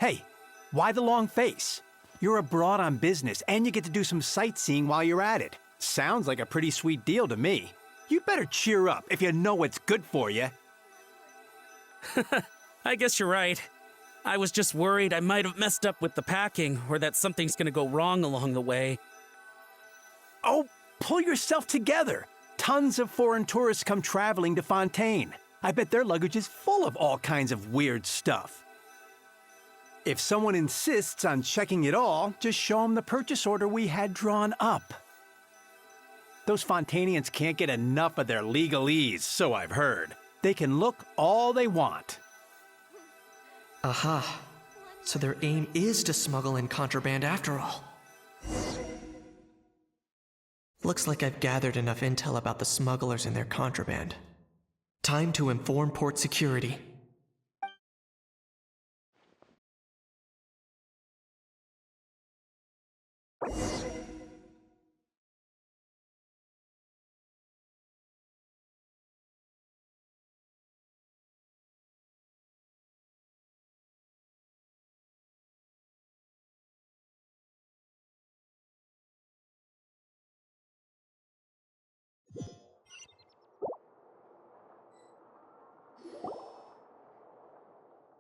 Hey, why the long face? You're abroad on business, and you get to do some sightseeing while you're at it. Sounds like a pretty sweet deal to me. You better cheer up if you know what's good for you. I guess you're right. I was just worried I might have messed up with the packing, or that something's gonna go wrong along the way. Oh, pull yourself together. Tons of foreign tourists come traveling to Fontaine. I bet their luggage is full of all kinds of weird stuff. If someone insists on checking it all, just show them the purchase order we had drawn up. Those Fontainians can't get enough of their legalese, so I've heard. They can look all they want. Aha. So their aim is to smuggle in contraband after all. Looks like I've gathered enough intel about the smugglers and their contraband. Time to inform port security.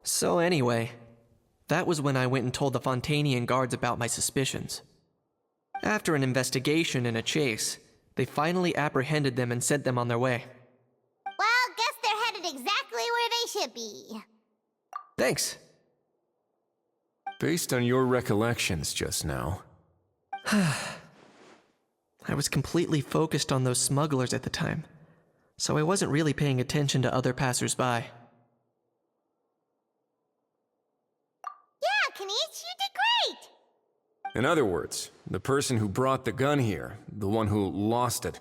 So anyway, that was when I went and told the Fontainian guards about my suspicions. After an investigation and a chase, they finally apprehended them and sent them on their way. Well, guess they're headed exactly where they should be. Thanks. Based on your recollections just now. I was completely focused on those smugglers at the time, so I wasn't really paying attention to other passers-by. Yeah, Kanish, you did great! In other words, the person who brought the gun here, the one who lost it,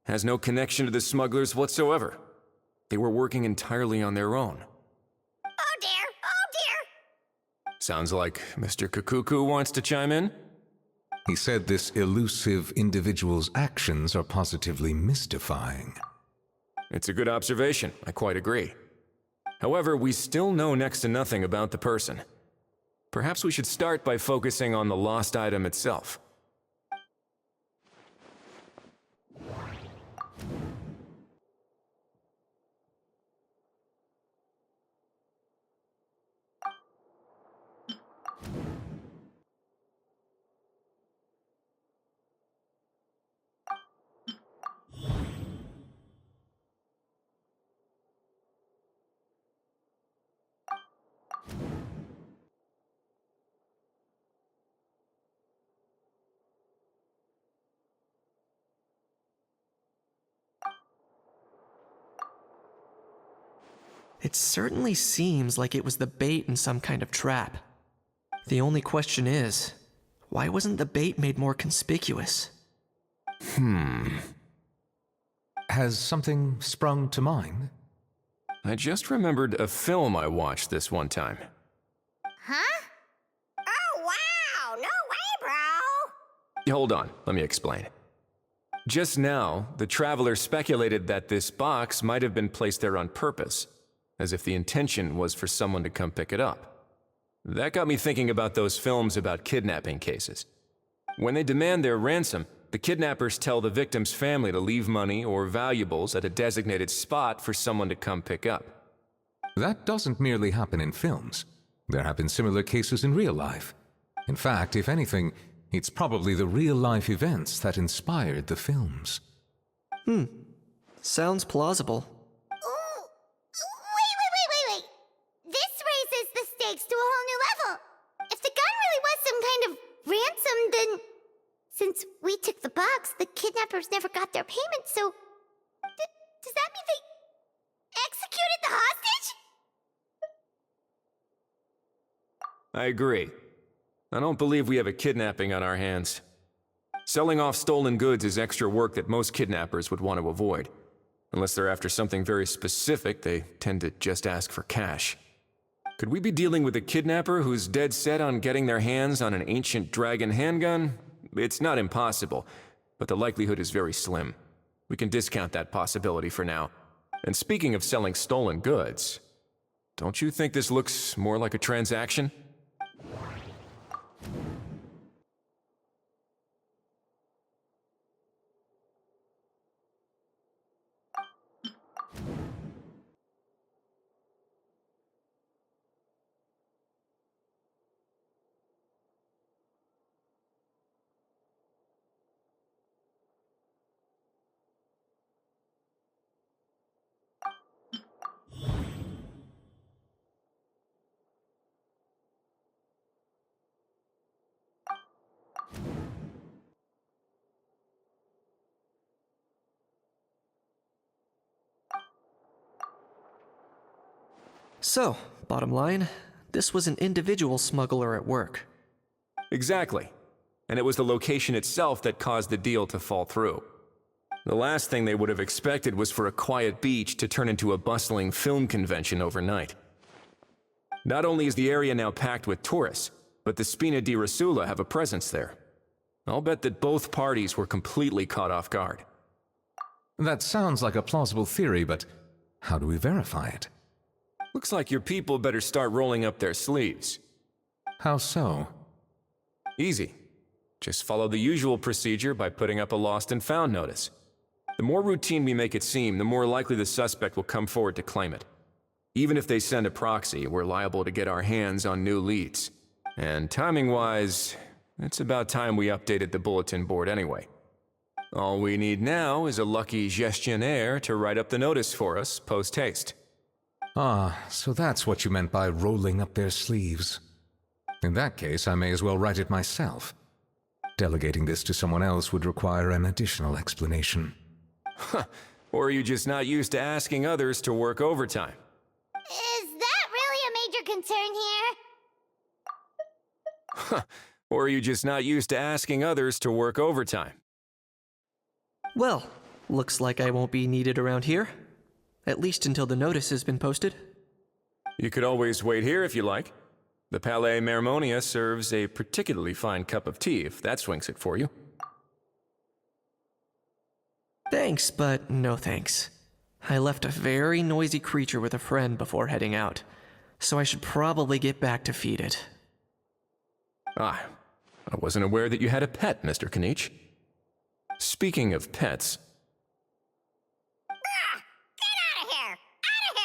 has no connection to the smugglers whatsoever. They were working entirely on their own. Oh dear, oh dear! Sounds like Mr. Kakuku wants to chime in? He said this elusive individual's actions are positively mystifying. It's a good observation, I quite agree. However, we still know next to nothing about the person. Perhaps we should start by focusing on the lost item itself. It certainly seems like it was the bait in some kind of trap. The only question is, why wasn't the bait made more conspicuous? Has something sprung to mind? I just remembered a film I watched this one time. Huh? Oh wow, no way, bro! Hold on, let me explain. Just now, the traveler speculated that this box might have been placed there on purpose, as if the intention was for someone to come pick it up. That got me thinking about those films about kidnapping cases. When they demand their ransom, the kidnappers tell the victim's family to leave money or valuables at a designated spot for someone to come pick up. That doesn't merely happen in films. There have been similar cases in real life. In fact, if anything, it's probably the real-life events that inspired the films. Sounds plausible. Ooh, wait. This raises the stakes to a whole new level. If the gun really was some kind of ransom, then since we took the box, the kidnappers never got their payment, so does that mean they executed the hostage? I agree. I don't believe we have a kidnapping on our hands. Selling off stolen goods is extra work that most kidnappers would want to avoid. Unless they're after something very specific, they tend to just ask for cash. Could we be dealing with a kidnapper who's dead set on getting their hands on an ancient dragon handgun? It's not impossible, but the likelihood is very slim. We can discount that possibility for now. And speaking of selling stolen goods, don't you think this looks more like a transaction? So, bottom line, this was an individual smuggler at work. Exactly. And it was the location itself that caused the deal to fall through. The last thing they would have expected was for a quiet beach to turn into a bustling film convention overnight. Not only is the area now packed with tourists, but the Spina di Rosula have a presence there. I'll bet that both parties were completely caught off guard. That sounds like a plausible theory, but how do we verify it? Looks like your people better start rolling up their sleeves. How so? Easy. Just follow the usual procedure by putting up a lost and found notice. The more routine we make it seem, the more likely the suspect will come forward to claim it. Even if they send a proxy, we're liable to get our hands on new leads. And timing-wise, it's about time we updated the bulletin board anyway. All we need now is a lucky gestionnaire to write up the notice for us post-haste. Ah, so that's what you meant by rolling up their sleeves. In that case, I may as well write it myself. Delegating this to someone else would require an additional explanation. Or are you just not used to asking others to work overtime? Is that really a major concern here? Or are you just not used to asking others to work overtime? Well, looks like I won't be needed around here. At least until the notice has been posted. You could always wait here if you like. The Palais Mermonia serves a particularly fine cup of tea, if that swings it for you. Thanks, but no thanks. I left a very noisy creature with a friend before heading out, so I should probably get back to feed it. Ah, I wasn't aware that you had a pet, Mr. Kanich. Speaking of pets... Get out of here! Out of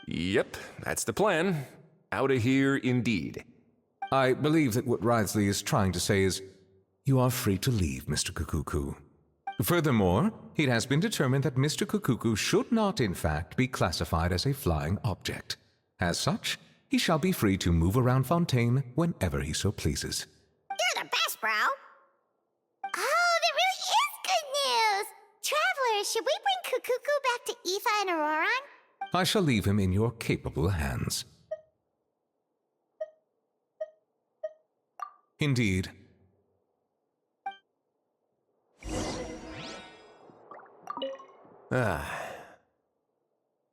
here! Yep, that's the plan. Out of here indeed. I believe that what Wriothesley is trying to say is, you are free to leave, Mr. Kukuku. Furthermore, it has been determined that Mr. Kukuku should not, in fact, be classified as a flying object. As such, he shall be free to move around Fontaine whenever he so pleases. You're the best, bro! Oh, that really is good news! Travelers, should we bring Kukuku back to Aoife and Auroron? I shall leave him in your capable hands. Indeed.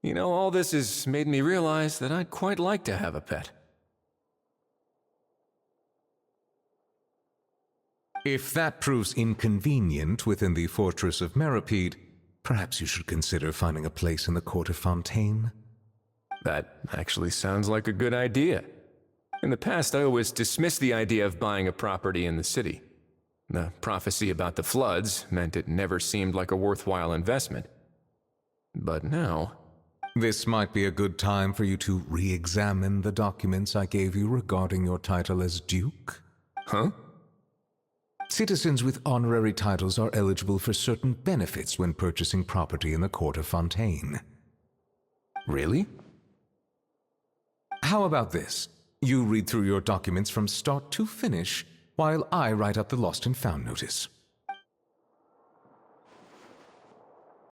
You know, all this has made me realize that I'd quite like to have a pet. If that proves inconvenient within the fortress of Meripede, perhaps you should consider finding a place in the court of Fontaine. That actually sounds like a good idea. In the past, I always dismissed the idea of buying a property in the city. The prophecy about the floods meant it never seemed like a worthwhile investment. But now... This might be a good time for you to re-examine the documents I gave you regarding your title as Duke. Huh? Citizens with honorary titles are eligible for certain benefits when purchasing property in the court of Fontaine. Really? How about this? You read through your documents from start to finish, while I write up the lost and found notice.